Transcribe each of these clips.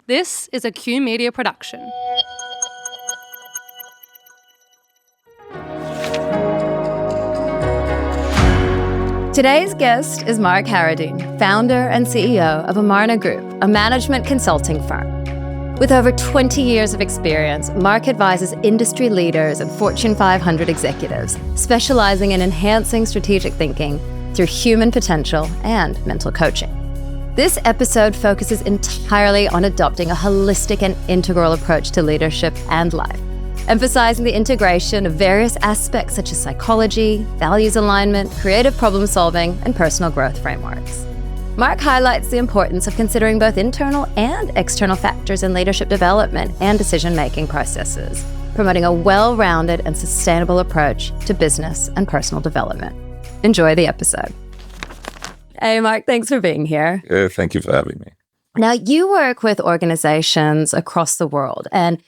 This is a Q Media production. Today's guest is Mark Harradine, founder and CEO of Amarna Group, a management consulting firm. With over 20 years of experience, Mark advises industry leaders and Fortune 500 executives, specialising in enhancing strategic thinking through human potential and mental coaching. This episode focuses entirely on adopting a holistic and integral approach to leadership and life, emphasizing the integration of various aspects such as psychology, values alignment, creative problem solving, and personal growth frameworks. Mark highlights the importance of considering both internal and external factors in leadership development and decision-making processes, promoting a well-rounded and sustainable approach to business and personal development. Enjoy the episode. Hey, Mark, thanks for being here. Thank you for having me. Now, you work with organizations across the world, and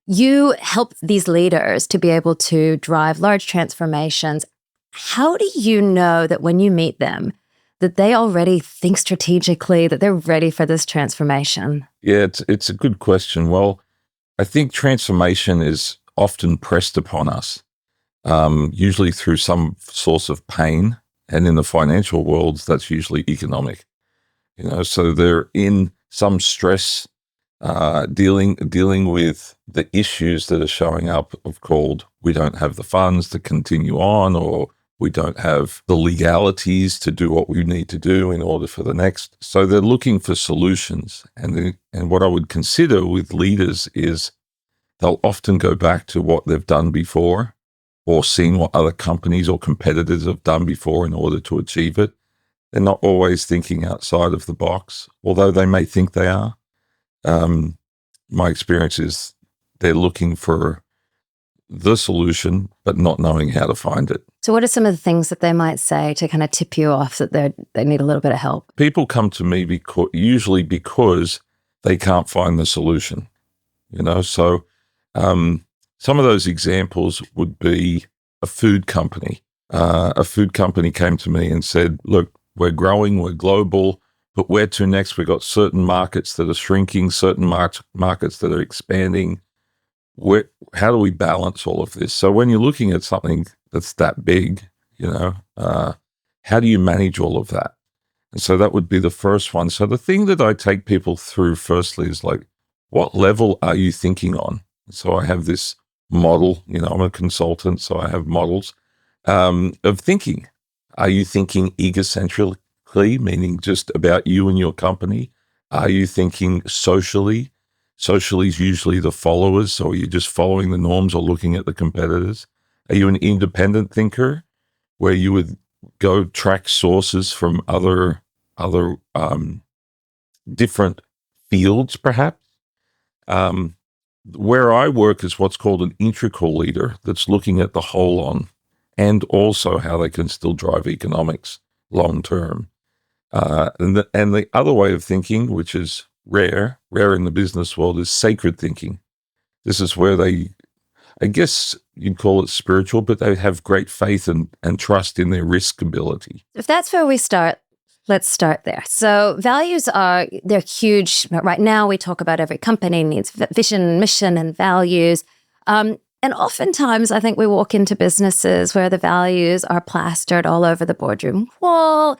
you help these leaders to be able to drive large transformations. How do you know that when you meet them, that they already think strategically, that they're ready for this transformation? Yeah, it's a good question. Well, I think transformation is often pressed upon us, usually through some source of pain. And in the financial world, that's usually economic. So they're in some stress, dealing with the issues that are showing up of called, we don't have the funds to continue on, or we don't have the legalities to do what we need to do in order for the next. So they're looking for solutions. And what I would consider with leaders is they'll often go back to what they've done before, or seen what other companies or competitors have done before in order to achieve it. They're not always thinking outside of the box, although they may think they are. My experience is they're looking for the solution, but not knowing how to find it. So what are some of the things that they might say to kind of tip you off that they need a little bit of help? People come to me usually because they can't find the solution. So some of those examples would be a food company. A food company came to me and said, look, we're growing, we're global, but where to next? We've got certain markets that are shrinking, certain markets that are expanding. How do we balance all of this? So when you're looking at something that's that big, how do you manage all of that? And so that would be the first one. So the thing that I take people through firstly is like, what level are you thinking on? So I have this model, I'm a consultant, so I have models of thinking. Are you thinking egocentrically, meaning just about you and your company? Are you thinking socially? Socially is usually the followers, so you're just following the norms or looking at the competitors. Are you an independent thinker, where you would go track sources from other different fields, perhaps? Where I work is what's called an integral leader that's looking at the whole on, and also how they can still drive economics long term. And the other way of thinking, which is rare in the business world, is sacred thinking. This is where I guess you'd call it spiritual, but they have great faith and trust in their risk ability. If that's where we start, let's start there. So values they're huge. Right now we talk about every company needs vision, mission, and values. And oftentimes I think we walk into businesses where the values are plastered all over the boardroom wall,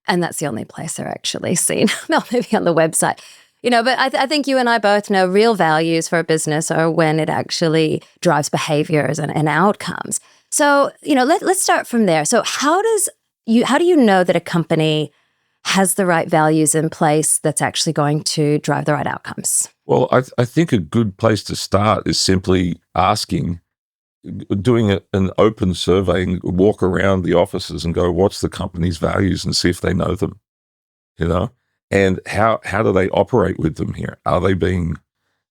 and that's the only place they're actually seen. Well, maybe on the website. But I think you and I both know real values for a business are when it actually drives behaviors and outcomes. So, let's start from there. So how do you know that a company has the right values in place that's actually going to drive the right outcomes? Well, I think a good place to start is simply doing an open survey and walk around the offices and go, what's the company's values, and see if they know them, and how do they operate with them here? Are they being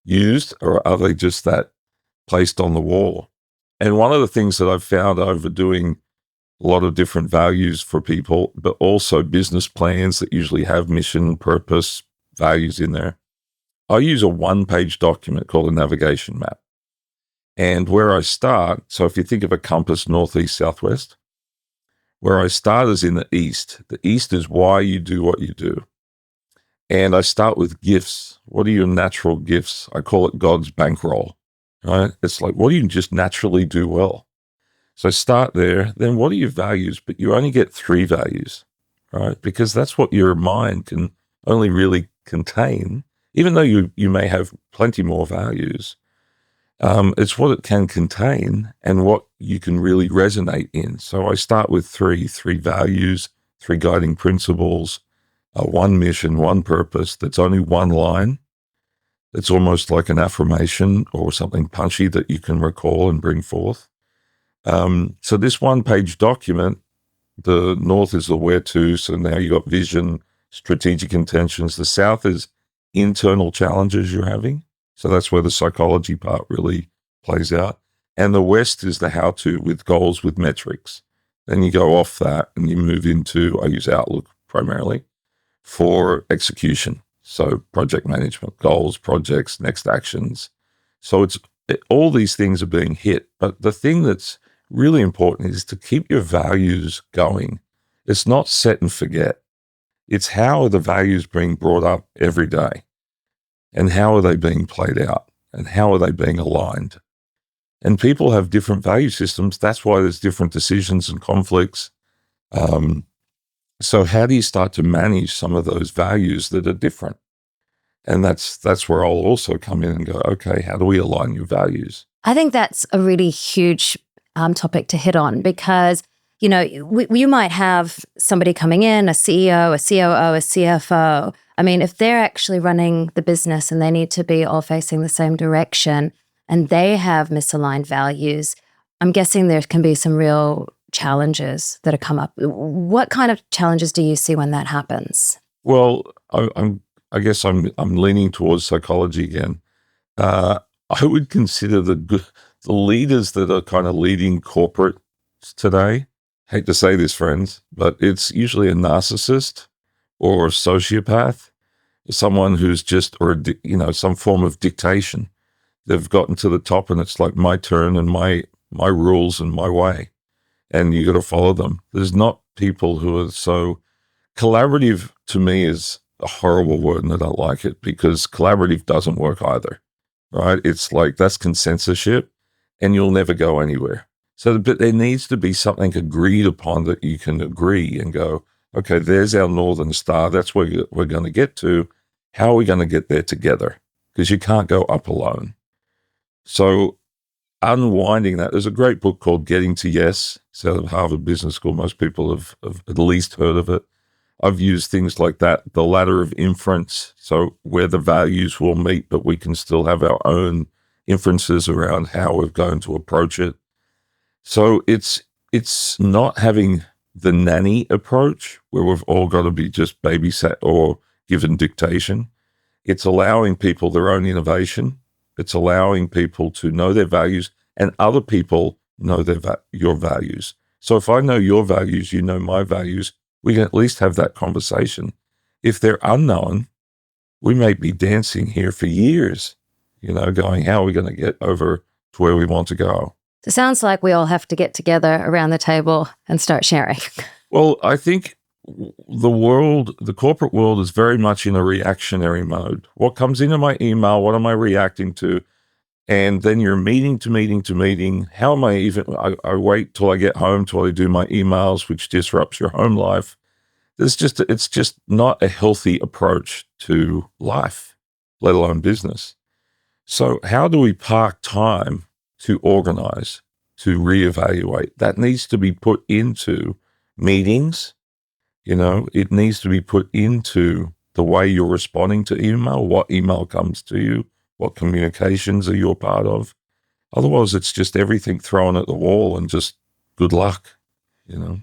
used, or are they just that placed on the wall? And one of the things that I've found over doing a lot of different values for people, but also business plans that usually have mission, purpose, values in there. I use a one-page document called a navigation map. And where I start, so if you think of a compass, northeast, southwest, where I start is in the east. The east is why you do what you do. And I start with gifts. What are your natural gifts? I call it God's bankroll, right? It's like, what do you just naturally do well? So start there. Then what are your values? But you only get 3 values, right? Because that's what your mind can only really contain, even though you may have plenty more values. It's what it can contain and what you can really resonate in. So I start with three values, 3 guiding principles, 1 mission, 1 purpose. That's only 1 line. It's almost like an affirmation or something punchy that you can recall and bring forth. So this 1-page document, the north is the where to. So now you got vision, strategic intentions. The south is internal challenges you're having. So that's where the psychology part really plays out. And the west is the how to with goals, with metrics. Then you go off that and you move into, I use Outlook primarily for execution. So project management, goals, projects, next actions. So all these things are being hit. But the thing that's really important is to keep your values going. It's not set and forget. It's how are the values being brought up every day? And how are they being played out? And how are they being aligned? And people have different value systems. That's why there's different decisions and conflicts. So how do you start to manage some of those values that are different? And that's where I'll also come in and go, okay, how do we align your values? I think that's a really huge topic to hit on because, you might have somebody coming in, a CEO, a COO, a CFO. I mean, if they're actually running the business and they need to be all facing the same direction and they have misaligned values, I'm guessing there can be some real challenges that have come up. What kind of challenges do you see when that happens? Well, I guess I'm leaning towards psychology again. I would consider the leaders that are kind of leading corporate today. Hate to say this, friends, but it's usually a narcissist or a sociopath, someone who's just, or some form of dictation. They've gotten to the top, and it's like my turn and my rules and my way, and you got to follow them. There's not people who are so collaborative. To me, is a horrible word, and I don't like it because collaborative doesn't work either. Right? It's like that's consensusship, and you'll never go anywhere. So, but there needs to be something agreed upon that you can agree and go, okay, there's our Northern Star. That's where we're going to get to. How are we going to get there together? Because you can't go up alone. So unwinding that, there's a great book called Getting to Yes. It's out of Harvard Business School. Most people have at least heard of it. I've used things like that, the ladder of inference, so where the values will meet, but we can still have our own inferences around how we're going to approach it. So it's not having the nanny approach where we've all got to be just babysat or given dictation. It's allowing people their own innovation. It's allowing people to know their values and other people know your values. So if I know your values, you know my values, we can at least have that conversation. If they're unknown, we may be dancing here for years, going, how are we going to get over to where we want to go? It sounds like we all have to get together around the table and start sharing. Well, I think the corporate world is very much in a reactionary mode. What comes into my email? What am I reacting to? And then you're meeting to meeting to meeting. How am I wait till I get home till I do my emails, which disrupts your home life. It's just not a healthy approach to life, let alone business. So how do we park time to organize, to reevaluate? That needs to be put into meetings. It needs to be put into the way you're responding to email, what email comes to you, what communications are you a part of. Otherwise, it's just everything thrown at the wall and just good luck,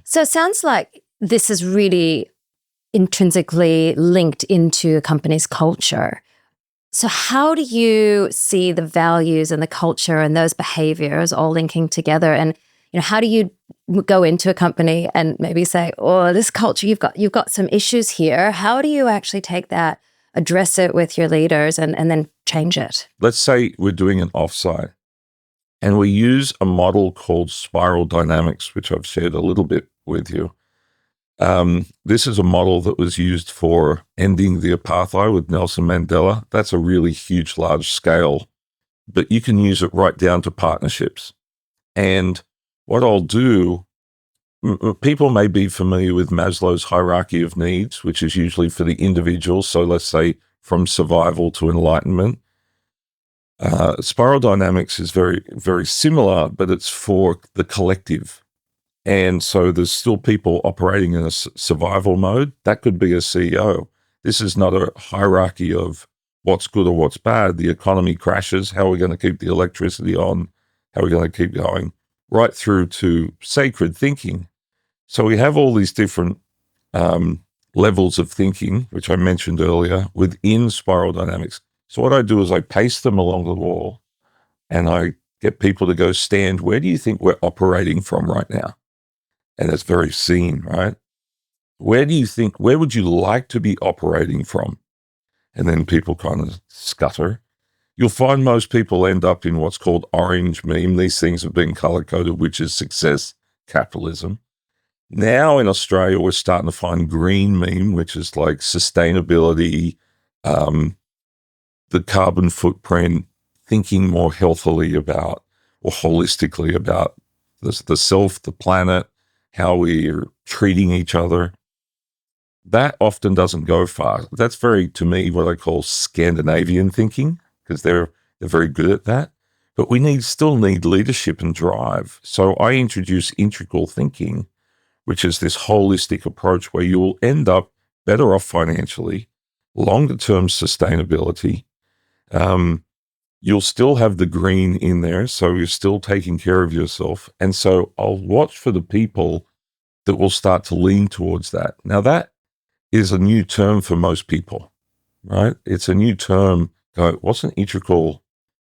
So it sounds like this is really intrinsically linked into a company's culture. So how do you see the values and the culture and those behaviors all linking together? And how do you go into a company and maybe say, oh, this culture, you've got some issues here. How do you actually take that, address it with your leaders and then change it? Let's say we're doing an offsite and we use a model called spiral dynamics, which I've shared a little bit with you. This is a model that was used for ending the apartheid with Nelson Mandela. That's a really huge, large scale, but you can use it right down to partnerships. And what I'll do, people may be familiar with Maslow's hierarchy of needs, which is usually for the individual. So let's say from survival to enlightenment. Spiral dynamics is very, very similar, but it's for the collective. And so there's still people operating in a survival mode. That could be a CEO. This is not a hierarchy of what's good or what's bad. The economy crashes. How are we going to keep the electricity on? How are we going to keep going? Right through to sacred thinking. So we have all these different levels of thinking, which I mentioned earlier, within spiral dynamics. So what I do is I paste them along the wall and I get people to go stand. Where do you think we're operating from right now? And it's very seen, right? Where would you like to be operating from? And then people kind of scutter. You'll find most people end up in what's called orange meme. These things have been color-coded, which is success capitalism. Now in Australia, we're starting to find green meme, which is like sustainability, the carbon footprint, thinking more healthily about or holistically about the self, the planet, how we're treating each other. That often doesn't go far. That's very, to me, what I call Scandinavian thinking, because they're very good at that. But we still need leadership and drive. So I introduce integral thinking, which is this holistic approach where you will end up better off financially, longer-term sustainability. You'll still have the green in there, so you're still taking care of yourself. And so I'll watch for the people that will start to lean towards that. Now, that is a new term for most people, right? It's a new term. What's an integral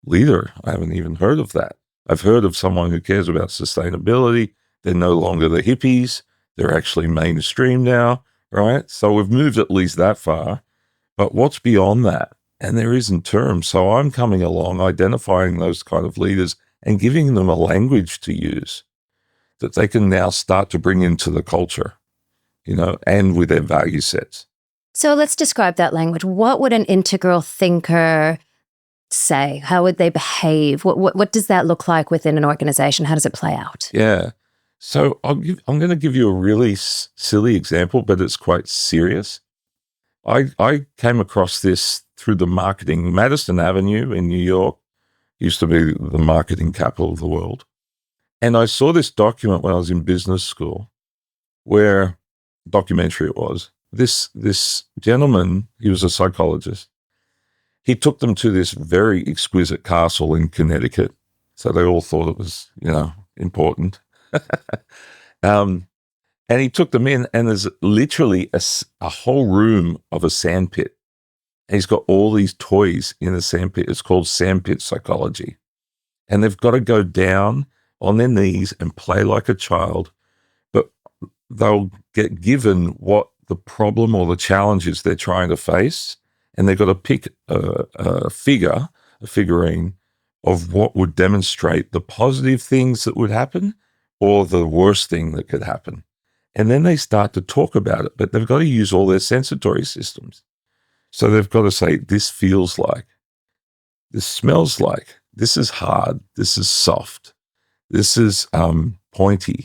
leader? I haven't even heard of that. I've heard of someone who cares about sustainability. They're no longer the hippies. They're actually mainstream now, right? So we've moved at least that far. But what's beyond that? And there isn't terms. So I'm coming along, identifying those kind of leaders and giving them a language to use that they can now start to bring into the culture, and with their value sets. So let's describe that language. What would an integral thinker say? How would they behave? What does that look like within an organization? How does it play out? Yeah. So I'm going to give you a really silly example, but it's quite serious. I came across this through the marketing. Madison Avenue in New York used to be the marketing capital of the world. And I saw this document when I was in business school, where documentary it was. This gentleman, he was a psychologist. He took them to this very exquisite castle in Connecticut. So they all thought it was, important. And he took them in, and there's literally a whole room of a sandpit. And he's got all these toys in the sandpit. It's called sandpit psychology. And they've got to go down on their knees and play like a child, but they'll get given what the problem or the challenge is they're trying to face, and they've got to pick a figurine of what would demonstrate the positive things that would happen or the worst thing that could happen. And then they start to talk about it, but they've got to use all their sensory systems. So they've got to say, this feels like, this smells like, this is hard, this is soft, this is pointy,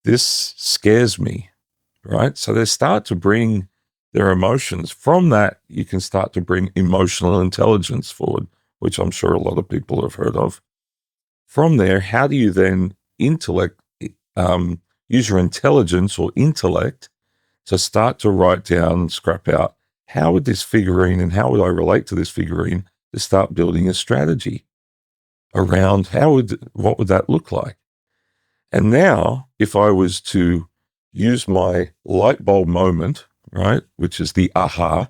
this scares me, right? So they start to bring their emotions. From that, you can start to bring emotional intelligence forward, which I'm sure a lot of people have heard of. From there, how do you then use your intelligence or intellect to start to write down and scrap out, how would this figurine and how would I relate to this figurine, to start building a strategy around what would that look like? And now, if I was to use my light bulb moment, right, which is the aha,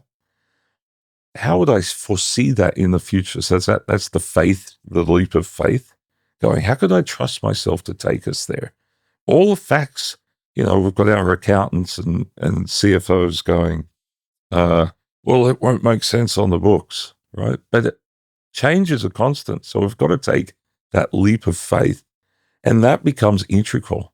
how would I foresee that in the future? So that's the faith, the leap of faith, going, how could I trust myself to take us there? All the facts, we've got our accountants and CFOs going, well, it won't make sense on the books, right? But change is a constant. So we've got to take that leap of faith, and that becomes integral.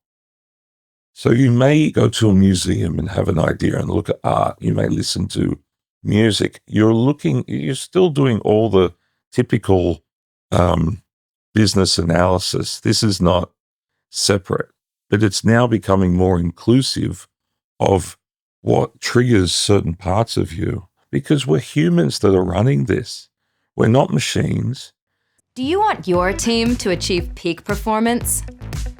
So you may go to a museum and have an idea and look at art. You may listen to music. You're still doing all the typical business analysis. This is not separate, but it's now becoming more inclusive of what triggers certain parts of you, because we're humans that are running this. We're not machines. Do you want your team to achieve peak performance?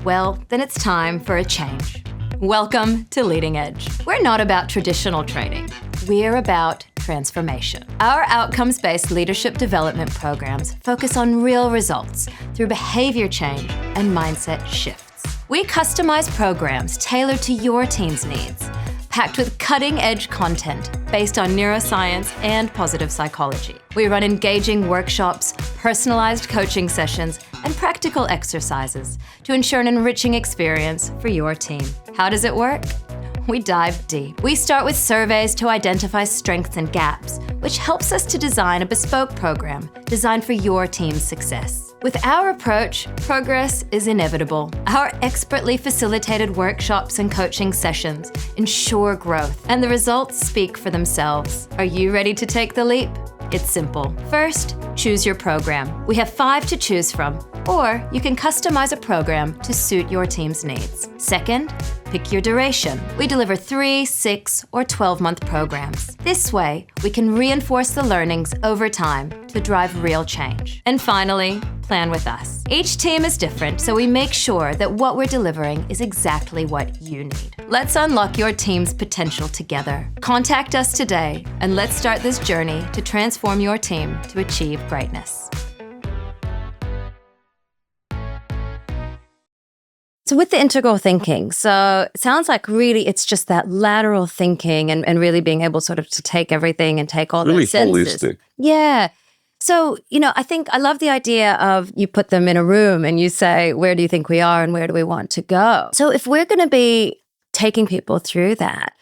Well, then it's time for a change. Welcome to Leading Edge. We're not about traditional training. We're about transformation. Our outcomes-based leadership development programs focus on real results through behavior change and mindset shifts. We customize programs tailored to your team's needs, packed with cutting-edge content based on neuroscience and positive psychology. We run engaging workshops, personalized coaching sessions, and practical exercises to ensure an enriching experience for your team. How does it work? We dive deep. We start with surveys to identify strengths and gaps, which helps us to design a bespoke program designed for your team's success. With our approach, progress is inevitable. Our expertly facilitated workshops and coaching sessions ensure growth, and the results speak for themselves. Are you ready to take the leap? It's simple. First, choose your program. We have 5 to choose from, or you can customize a program to suit your team's needs. Second, pick your duration. We deliver 3, 6, or 12-month programs. This way, we can reinforce the learnings over time to drive real change. And finally, plan with us. Each team is different, so we make sure that what we're delivering is exactly what you need. Let's unlock your team's potential together. Contact us today, and let's start this journey to transform your team to achieve greatness. So with the integral thinking, so it sounds like really it's just that lateral thinking and really being able sort of to take everything and take all Really those senses. holistic. Yeah. So, I think I love the idea of you put them in a room and you say, where do you think we are and where do we want to go? So if we're going to be taking people through that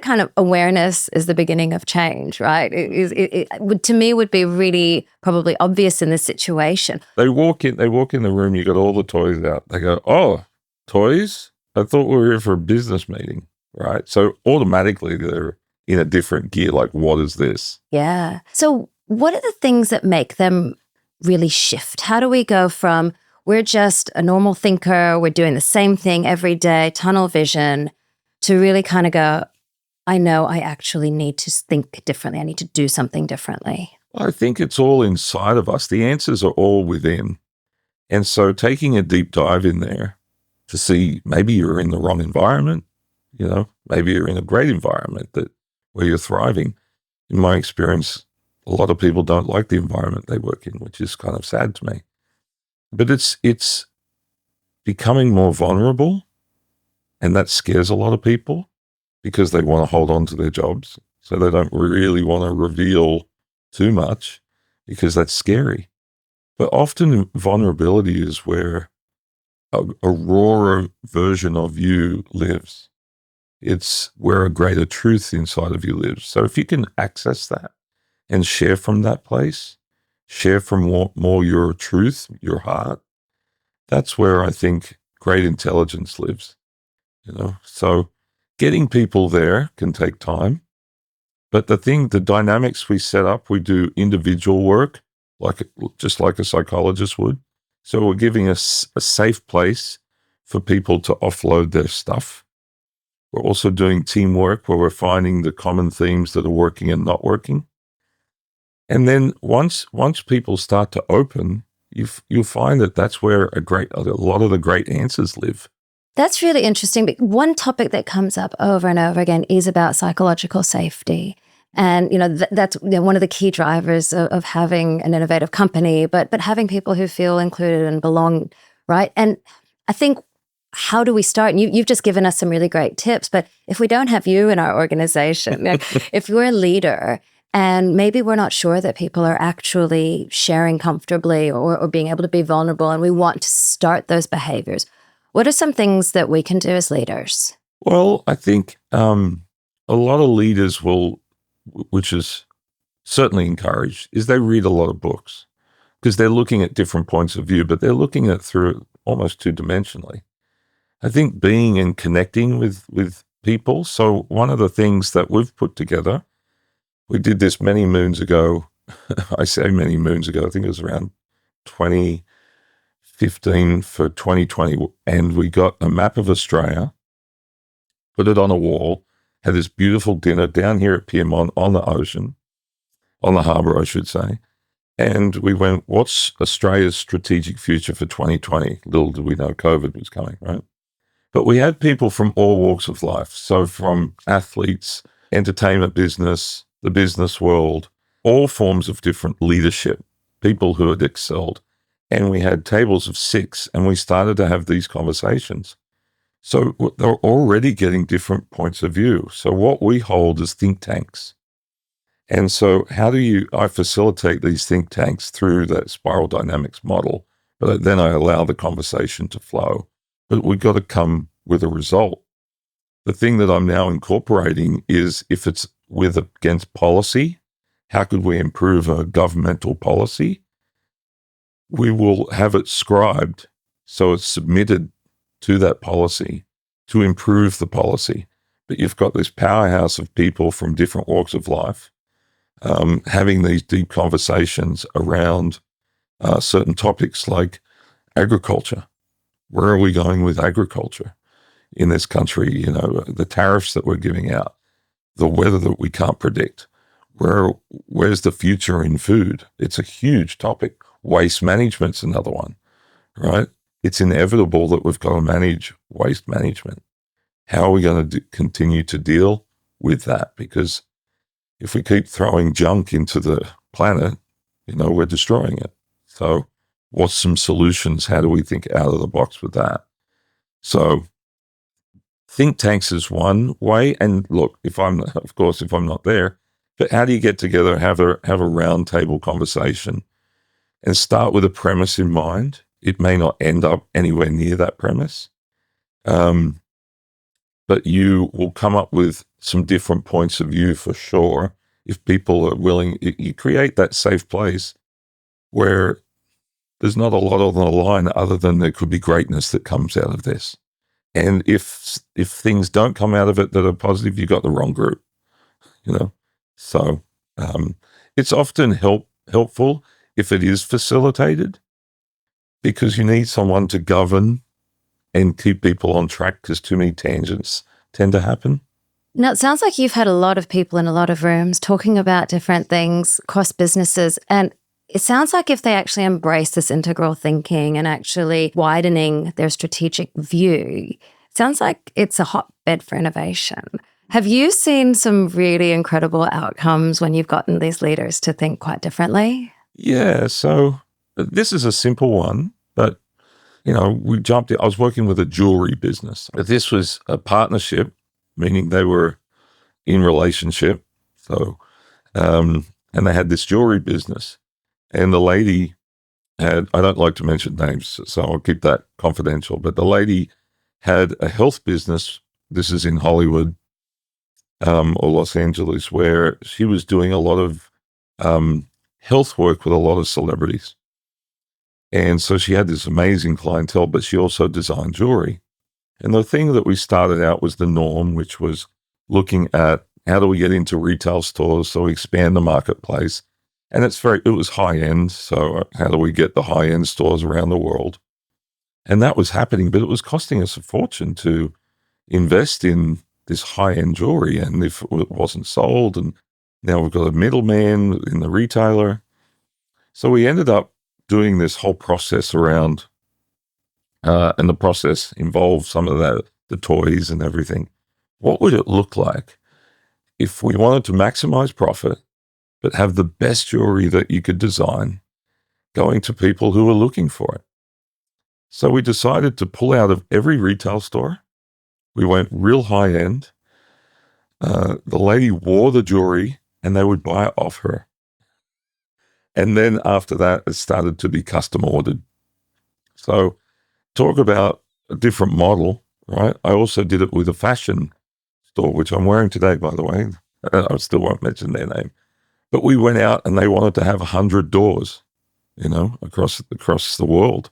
kind of awareness is the beginning of change, right? It would, to me, would be really probably obvious in this situation. They walk in the room, you got all the toys out. They go, oh, toys? I thought we were here for a business meeting, right? So automatically they're in a different gear, like, what is this? Yeah. So what are the things that make them really shift? How do we go from we're just a normal thinker, we're doing the same thing every day, tunnel vision, to really kind of go, I know I actually need to think differently. I need to do something differently. I think it's all inside of us. The answers are all within. And so taking a deep dive in there to see maybe you're in the wrong environment, maybe you're in a great environment where you're thriving. In my experience, a lot of people don't like the environment they work in, which is kind of sad to me. But it's becoming more vulnerable, and that scares a lot of people because they want to hold on to their jobs. So they don't really want to reveal too much because that's scary. But often vulnerability is where a rawer version of you lives. It's where a greater truth inside of you lives. So if you can access that and share from that place, share from more your truth, your heart, that's where I think great intelligence lives. So getting people there can take time. But the dynamics we set up, we do individual work, just like a psychologist would. So we're giving us a safe place for people to offload their stuff. We're also doing teamwork where we're finding the common themes that are working and not working. And then once people start to open, you'll find that that's where a lot of the great answers live. That's really interesting. But one topic that comes up over and over again is about psychological safety. And, that's one of the key drivers of having an innovative company, but having people who feel included and belong, right? And I think, how do we start? And you've just given us some really great tips, but if we don't have you in our organization, if you're a leader and maybe we're not sure that people are actually sharing comfortably or being able to be vulnerable and we want to start those behaviors, what are some things that we can do as leaders? Well, I think a lot of leaders will, which is certainly encouraged, is they read a lot of books because they're looking at different points of view, but they're looking at it through almost two-dimensionally. I think being and connecting with people. So one of the things that we've put together, we did this many moons ago. I say many moons ago, I think it was around 2015 for 2020. And we got a map of Australia, put it on a wall, had this beautiful dinner down here at Pyrmont on the ocean, on the harbour, I should say. And we went, what's Australia's strategic future for 2020? Little did we know COVID was coming, right? But we had people from all walks of life. So from athletes, entertainment business, the business world, all forms of different leadership, people who had excelled. And we had tables of 6, and we started to have these conversations. So they're already getting different points of view. So what we hold is think tanks. And so I facilitate these think tanks through that spiral dynamics model, but then I allow the conversation to flow. But we've got to come with a result. The thing that I'm now incorporating is if it's against policy, how could we improve a governmental policy? We will have it scribed so it's submitted to that policy to improve the policy. But you've got this powerhouse of people from different walks of life having these deep conversations around certain topics like agriculture. Where are we going with agriculture in this country? You know, the tariffs that we're giving out, the weather that we can't predict. Where's the future in food? It's a huge topic. Waste management's another one, right? It's inevitable that we've got to manage waste management. How are we going to continue to deal with that? Because if we keep throwing junk into the planet, you know, we're destroying it. So what's some solutions? How do we think out of the box with that? So think tanks is one way. And look, if I'm not there, but how do you get together, have a round table conversation and start with a premise in mind? It may not end up anywhere near that premise. But you will come up with some different points of view for sure. If people are willing, you create that safe place where there's not a lot on the line other than there could be greatness that comes out of this. And if things don't come out of it that are positive, you got the wrong group, you know? So it's often helpful if it is facilitated because you need someone to govern and keep people on track because too many tangents tend to happen. Now, it sounds like you've had a lot of people in a lot of rooms talking about different things across businesses. And it sounds like if they actually embrace this integral thinking and actually widening their strategic view, it sounds like it's a hotbed for innovation. Have you seen some really incredible outcomes when you've gotten these leaders to think quite differently? Yeah, so this is a simple one, but you know, I was working with a jewelry business. But this was a partnership, meaning they were in relationship. So, and they had this jewelry business. And the lady I don't like to mention names, so I'll keep that confidential. But the lady had a health business. This is in Hollywood or Los Angeles, where she was doing a lot of health work with a lot of celebrities. And so she had this amazing clientele, but she also designed jewelry. And the thing that we started out was the norm, which was looking at how do we get into retail stores so we expand the marketplace. And it was high end. So how do we get the high end stores around the world? And that was happening, but it was costing us a fortune to invest in this high end jewelry. And if it wasn't sold, and now we've got a middleman in the retailer. So we ended up doing this whole process around, and the process involved some of the toys and everything. What would it look like if we wanted to maximize profit, but have the best jewelry that you could design going to people who were looking for it? So we decided to pull out of every retail store. We went real high end. The lady wore the jewelry and they would buy it off her. And then after that, it started to be custom ordered. So talk about a different model, right? I also did it with a fashion store, which I'm wearing today, by the way. I still won't mention their name. But we went out and they wanted to have 100 doors, across the world.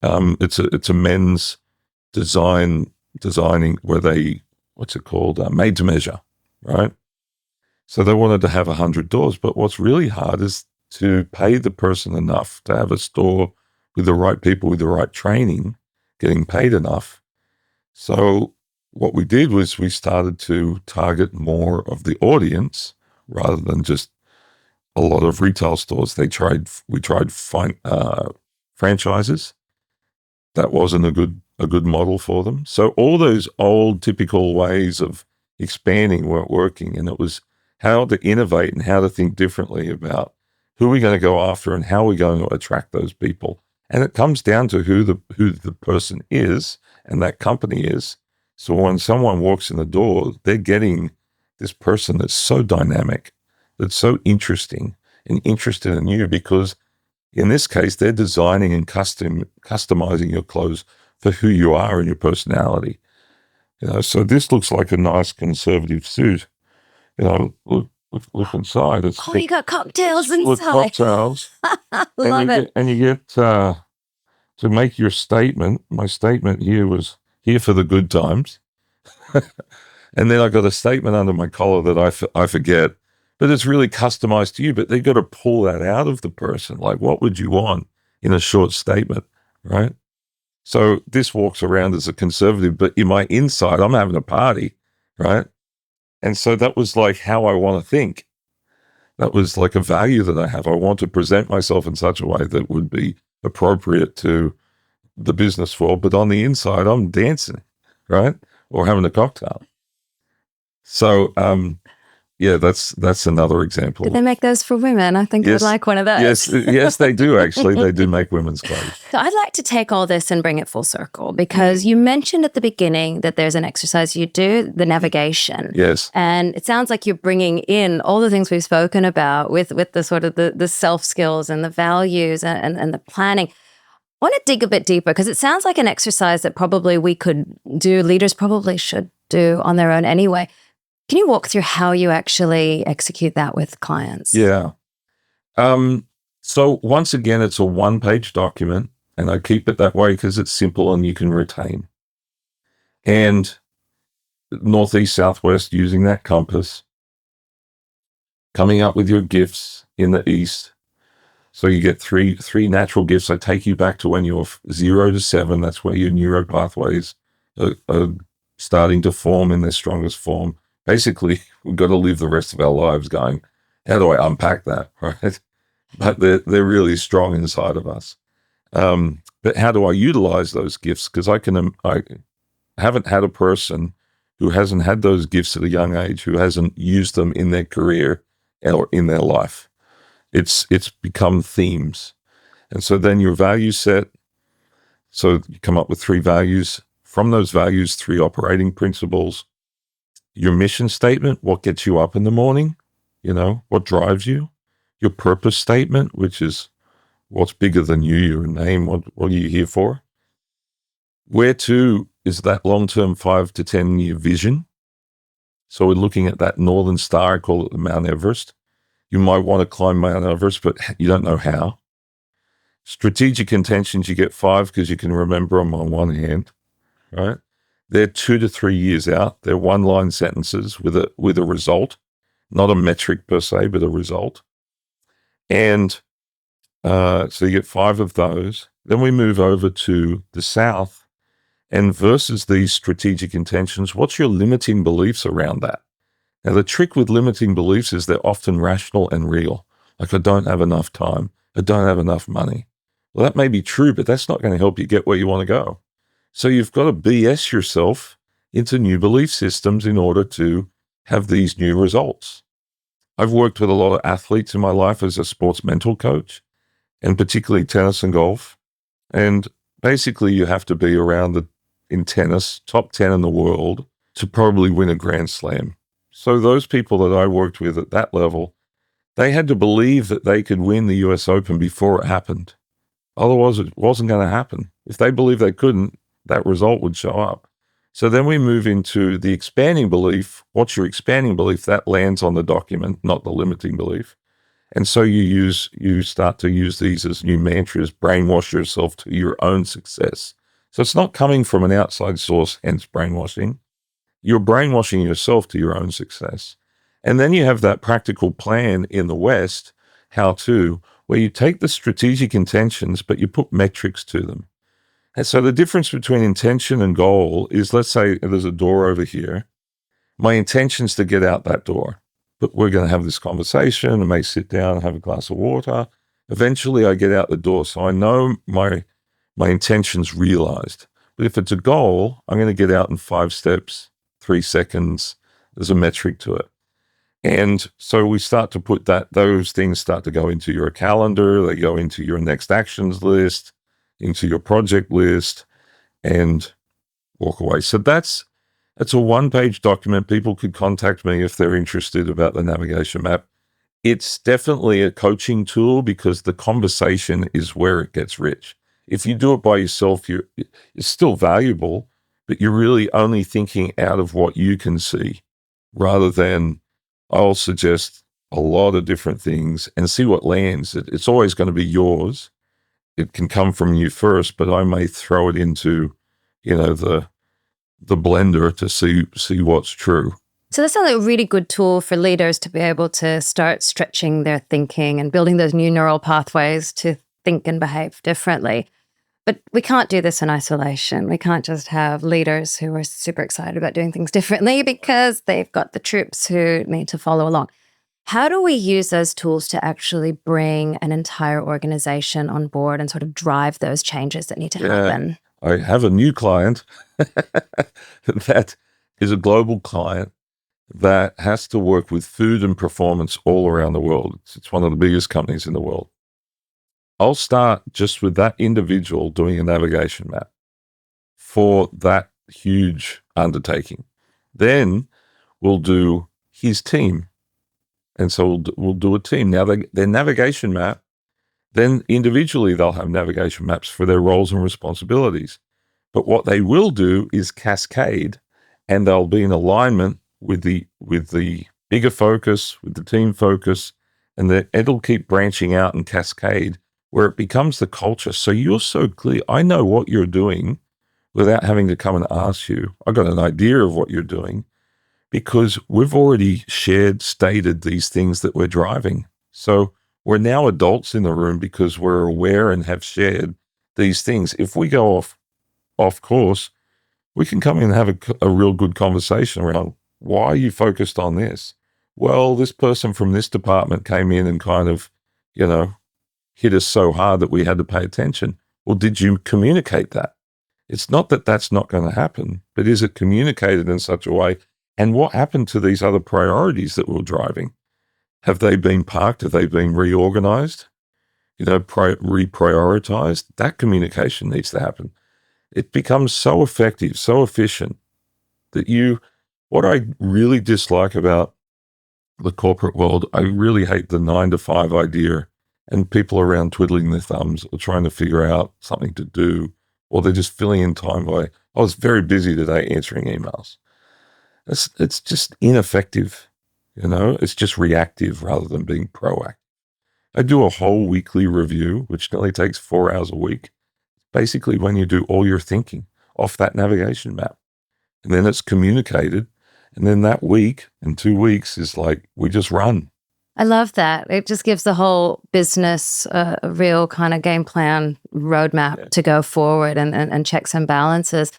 It's a men's designing where they, what's it called, made to measure, right? So they wanted to have 100 doors, but what's really hard is to pay the person enough to have a store with the right people, with the right training, getting paid enough. So what we did was we started to target more of the audience rather than just a lot of retail stores. We tried franchises. That wasn't a good model for them. So all those old typical ways of expanding weren't working, and it was how to innovate and how to think differently about who we're going to go after and how we're going to attract those people. And it comes down to who the person is and that company is. So when someone walks in the door, they're getting this person that's so dynamic, that's so interesting and interested in you, because in this case, they're designing and customizing your clothes for who you are and your personality. So this looks like a nice conservative suit. Look inside. You got cocktails inside. With cocktails. Love it. And you get to make your statement. My statement here was here for the good times. And then I got a statement under my collar that I forget, but it's really customized to you. But they've got to pull that out of the person. Like, what would you want in a short statement, right? So this walks around as a conservative, but in my inside, I'm having a party, right? And so that was like how I want to think. That was like a value that I have. I want to present myself in such a way that would be appropriate to the business world, but on the inside, I'm dancing, right? Or having a cocktail. So, yeah, that's another example. Did they make those for women? I think Yes. I'd like one of those. Yes, they do, actually. They do make women's clothes. So I'd like to take all this and bring it full circle, because you mentioned at the beginning that there's an exercise you do, the navigation. Yes. And it sounds like you're bringing in all the things we've spoken about with the sort of the self skills and the values and the planning. I want to dig a bit deeper, because it sounds like an exercise that probably we could do, leaders probably should do on their own anyway. Can you walk through how you actually execute that with clients? Yeah. So once again, it's a one-page document, and I keep it that way because it's simple and you can retain. And northeast, southwest, using that compass, coming up with your gifts in the east. So you get three natural gifts. I take you back to when you're 0 to 7. That's where your neuro pathways are starting to form in their strongest form. Basically, we've got to live the rest of our lives going, how do I unpack that, right? But they're really strong inside of us. But how do I utilize those gifts? Because I haven't had a person who hasn't had those gifts at a young age, who hasn't used them in their career or in their life. It's become themes. And so then your value set, so you come up with 3 values. From those values, 3 operating principles. Your mission statement, what gets you up in the morning, what drives you. Your purpose statement, which is what's bigger than you, your name, what are you here for. Where to is that long-term 5 to 10-year vision. So we're looking at that northern star, I call it the Mount Everest. You might want to climb Mount Everest, but you don't know how. Strategic intentions, you get 5 because you can remember them on one hand, right? They're 2 to 3 years out. They're one-line sentences with a result, not a metric per se, but a result. And so you get 5 of those. Then we move over to the south, and versus these strategic intentions, what's your limiting beliefs around that? Now, the trick with limiting beliefs is they're often rational and real. Like, I don't have enough time. I don't have enough money. Well, that may be true, but that's not going to help you get where you want to go. So you've got to BS yourself into new belief systems in order to have these new results. I've worked with a lot of athletes in my life as a sports mental coach, and particularly tennis and golf. And basically you have to be in tennis, top 10 in the world to probably win a Grand Slam. So those people that I worked with at that level, they had to believe that they could win the US Open before it happened. Otherwise, it wasn't going to happen. If they believed they couldn't, that result would show up. So then we move into the expanding belief. What's your expanding belief? That lands on the document, not the limiting belief. And so you start to use these as new mantras, brainwash yourself to your own success. So it's not coming from an outside source, hence brainwashing. You're brainwashing yourself to your own success. And then you have that practical plan in the West, how to, where you take the strategic intentions, but you put metrics to them. And so the difference between intention and goal is, let's say there's a door over here. My intention's to get out that door, but we're going to have this conversation. I may sit down and have a glass of water. Eventually I get out the door. So I know my intention's realized. But if it's a goal, I'm going to get out in 5 steps, 3 seconds. There's a metric to it. And so we start to put those things start to go into your calendar. They go into your next actions list, into your project list, and walk away. So it's a 1-page document. People could contact me if they're interested about the navigation map. It's definitely a coaching tool because the conversation is where it gets rich. If you do it by yourself, it's still valuable, but you're really only thinking out of what you can see rather than I'll suggest a lot of different things and see what lands. It's always going to be yours. It can come from you first, but I may throw it into, the blender to see what's true. So that sounds like a really good tool for leaders to be able to start stretching their thinking and building those new neural pathways to think and behave differently. But we can't do this in isolation. We can't just have leaders who are super excited about doing things differently because they've got the troops who need to follow along. How do we use those tools to actually bring an entire organization on board and sort of drive those changes that need to happen? I have a new client that is a global client that has to work with food and performance all around the world. It's one of the biggest companies in the world. I'll start just with that individual doing a navigation map for that huge undertaking. Then we'll do his team. And so we'll do a team. Now, their navigation map, then individually they'll have navigation maps for their roles and responsibilities. But what they will do is cascade, and they'll be in alignment with the bigger focus, with the team focus, and it'll keep branching out and cascade where it becomes the culture. So you're so clear. I know what you're doing without having to come and ask you. I got an idea of what you're doing because we've already stated these things that we're driving. So we're now adults in the room because we're aware and have shared these things. If we go off course, we can come in and have a real good conversation around why are you focused on this? Well, this person from this department came in and kind of, hit us so hard that we had to pay attention. Well, did you communicate that? It's not that that's not going to happen, but is it communicated in such a way? And what happened to these other priorities that we're driving? Have they been parked? Have they been reorganized? Reprioritized? That communication needs to happen. It becomes so effective, so efficient that what I really dislike about the corporate world, I really hate the 9 to 5 idea and people around twiddling their thumbs or trying to figure out something to do, or they're just filling in time by, I was very busy today answering emails. It's just ineffective, it's just reactive rather than being proactive. I do a whole weekly review, which only takes 4 hours a week. Basically when you do all your thinking off that navigation map, and then it's communicated. And then that week and 2 weeks is like, we just run. I love that. It just gives the whole business a real kind of game plan roadmap to go forward and checks and balances.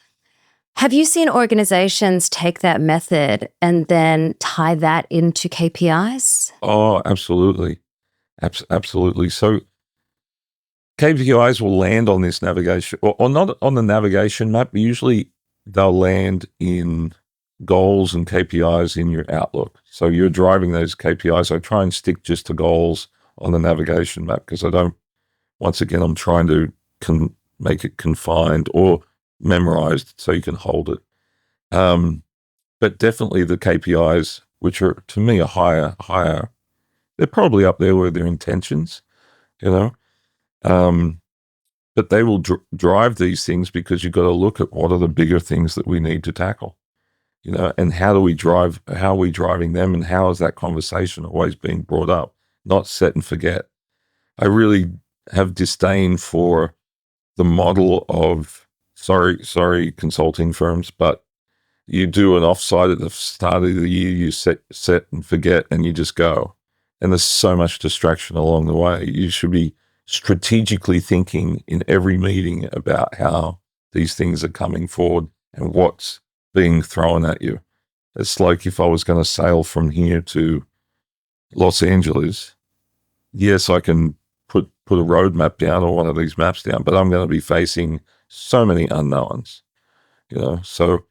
Have you seen organizations take that method and then tie that into KPIs? Oh, absolutely. Absolutely. So KPIs will land on this navigation, or not on the navigation map, but usually they'll land in goals and KPIs in your Outlook. So you're driving those KPIs. I try and stick just to goals on the navigation map because I'm trying to make it confined or memorized so you can hold it. But definitely the KPIs, which are to me a higher, they're probably up there with their intentions, but they will drive these things because you've got to look at what are the bigger things that we need to tackle. And how are we driving them, and how is that conversation always being brought up, not set and forget? I really have disdain for the model of sorry, consulting firms, but you do an offsite at the start of the year, you set and forget, and you just go. And there's so much distraction along the way. You should be strategically thinking in every meeting about how these things are coming forward and what's being thrown at you. It's like if I was going to sail from here to Los Angeles, yes, I can put a roadmap down or one of these maps down, but I'm going to be facing so many unknowns, So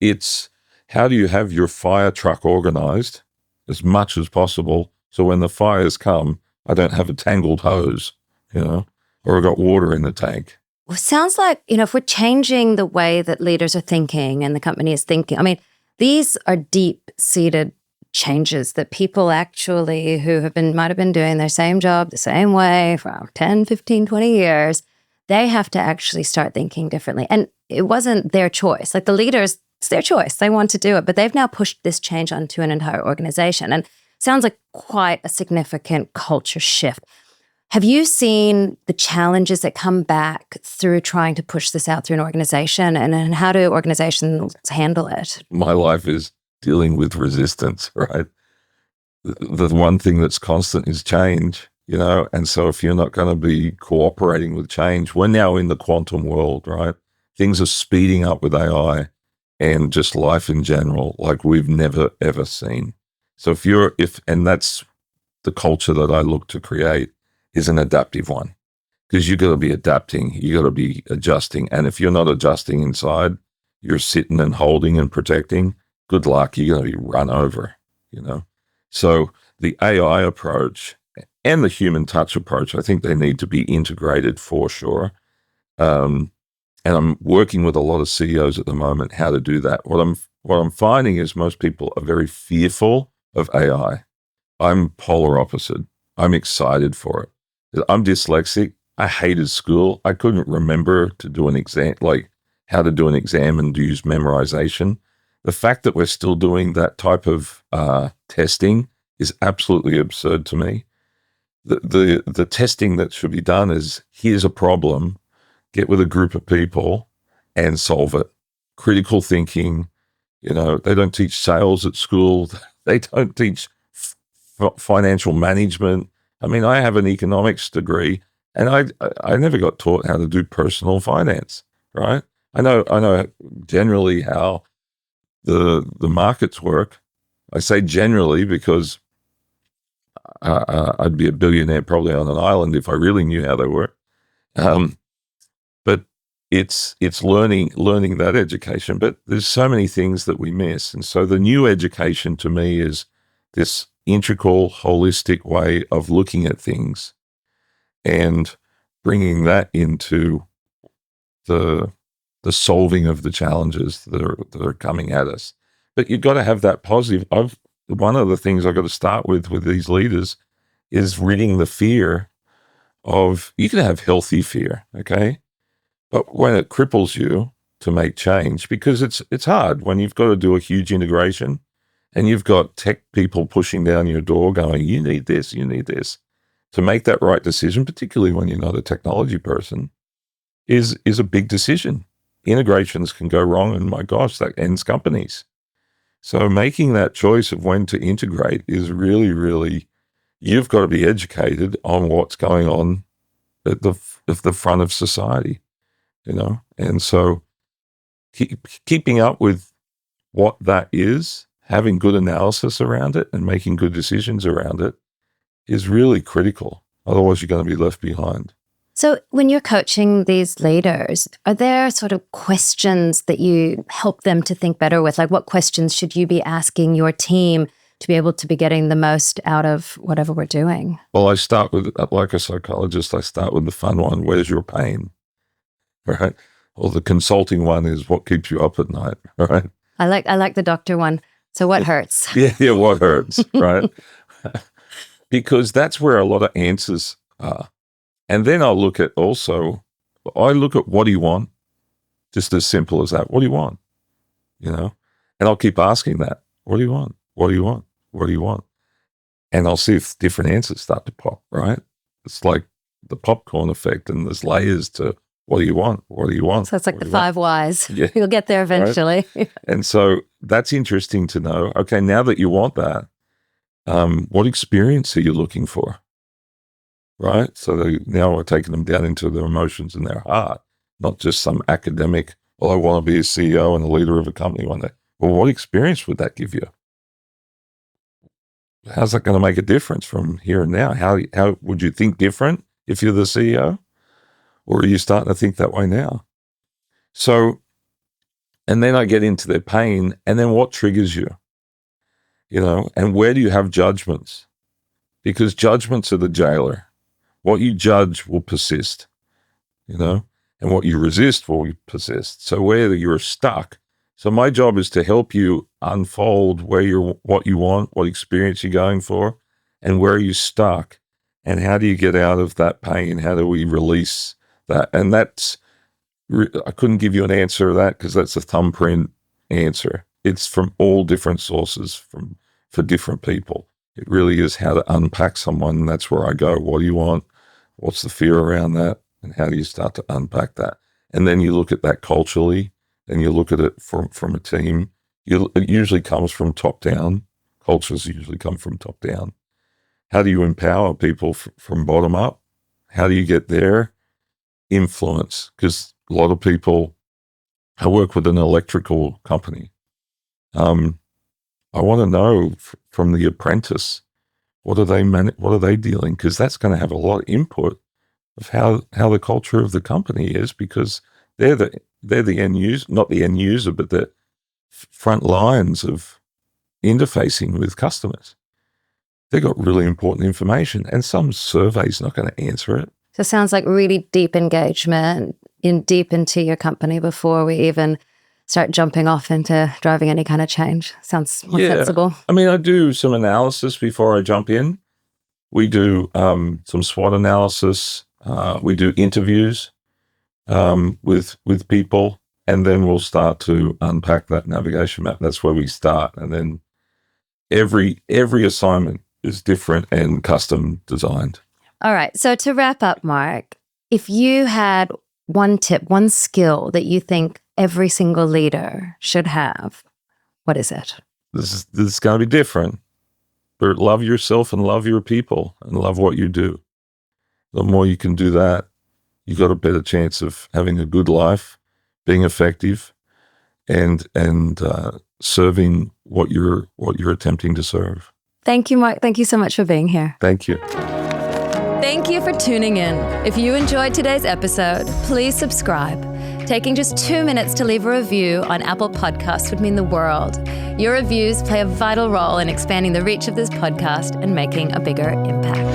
it's how do you have your fire truck organized as much as possible so when the fires come, I don't have a tangled hose, or I got water in the tank. Well, it sounds like, if we're changing the way that leaders are thinking and the company is thinking, I mean, these are deep-seated changes that people actually who might have been doing their same job the same way for 10, 15, 20 years, they have to actually start thinking differently. And it wasn't their choice. Like the leaders, it's their choice. They want to do it, but they've now pushed this change onto an entire organization. And it sounds like quite a significant culture shift. Have you seen the challenges that come back through trying to push this out through an organization, and how do organizations handle it? My life is dealing with resistance, right? The one thing that's constant is change, and so if you're not going to be cooperating with change, we're now in the quantum world, right? Things are speeding up with AI and just life in general like we've never, ever seen. So and that's the culture that I look to create, is an adaptive one, because you got to be adapting, you got to be adjusting. And if you're not adjusting inside, you're sitting and holding and protecting, good luck, you're going to be run over, So the AI approach and the human touch approach, I think they need to be integrated for sure. And I'm working with a lot of CEOs at the moment how to do that. What I'm finding is most people are very fearful of AI. I'm polar opposite. I'm excited for it. I'm dyslexic. I hated school. I couldn't remember to do an exam, like how to do an exam and use memorization. The fact that we're still doing that type of testing is absolutely absurd to me. The testing that should be done is, here's a problem, get with a group of people and solve it. Critical thinking, they don't teach sales at school. They don't teach financial management. I mean, I have an economics degree, and I never got taught how to do personal finance, right? I know generally how the markets work. I say generally because I'd be a billionaire probably on an island if I really knew how they work. But it's learning that education. But there's so many things that we miss, and so the new education to me is this integral, holistic way of looking at things and bringing that into the solving of the challenges that are coming at us. But you've got to have that positive. One of the things I've got to start with these leaders is ridding the fear of, you can have healthy fear, okay? But when it cripples you to make change, because it's hard when you've got to do a huge integration and you've got tech people pushing down your door going, you need this, to make that right decision, particularly when you're not a technology person, is a big decision. Integrations can go wrong, and my gosh, that ends companies. So making that choice of when to integrate is really, really, you've got to be educated on what's going on at the front of society, And so keeping up with what that is, having good analysis around it and making good decisions around it is really critical. Otherwise, you're going to be left behind. So when you're coaching these leaders, are there sort of questions that you help them to think better with? Like, what questions should you be asking your team to be able to be getting the most out of whatever we're doing? Well, I start with, like a psychologist, I start with the fun one. Where's your pain? Right? Or the consulting one is, what keeps you up at night? Right? I like the doctor one. So what hurts? Yeah, what hurts, right? Because that's where a lot of answers are. And then I look at what do you want? Just as simple as that. What do you want? And I'll keep asking that. What do you want? What do you want? What do you want? And I'll see if different answers start to pop, right? It's like the popcorn effect, and there's layers to what do you want? What do you want? So it's like What the do you want? 5 whys. Yeah. You'll get there eventually. Right. And so that's interesting to know. Okay, now that you want that, what experience are you looking for? Right? So now we're taking them down into their emotions and their heart, not just some academic, well, I want to be a CEO and a leader of a company one day. Well, what experience would that give you? How's that going to make a difference from here and now? How would you think different if you're the CEO? Or are you starting to think that way now? So, and then I get into their pain, and then what triggers you? And where do you have judgments? Because judgments are the jailer. What you judge will persist, and what you resist will persist. So where you're stuck. So my job is to help you unfold what you want, what experience you're going for, and where you're stuck, and how do you get out of that pain? How do we release that? And I couldn't give you an answer to that because that's a thumbprint answer. It's from all different sources for different people. It really is how to unpack someone. And that's where I go. What do you want? What's the fear around that? And how do you start to unpack that? And then you look at that culturally, and you look at it from a team. It usually comes from top down. Cultures usually come from top down. How do you empower people from bottom up? How do you get their influence? Because a lot of people, I work with an electrical company. I want to know from the apprentice, what are they dealing? Because that's going to have a lot of input of how the culture of the company is, because they're the end user, not the end user, but the front lines of interfacing with customers. They've got really important information, and some survey's not going to answer it. So it sounds like really deep engagement deep into your company before we even start jumping off into driving any kind of change. Sounds more sensible. I mean, I do some analysis before I jump in. We do some SWOT analysis. We do interviews with people, and then we'll start to unpack that navigation map. That's where we start, and then every assignment is different and custom designed. All right. So to wrap up, Mark, if you had one tip, one skill that you think every single leader should have, what is it? This is going to be different, but love yourself and love your people and love what you do. The more you can do that, you got a better chance of having a good life, being effective, and serving what you're attempting to serve. Thank you, Mark. Thank you so much for being here. Thank you. Thank you for tuning in. If you enjoyed today's episode, please subscribe. Taking just 2 minutes to leave a review on Apple Podcasts would mean the world. Your reviews play a vital role in expanding the reach of this podcast and making a bigger impact.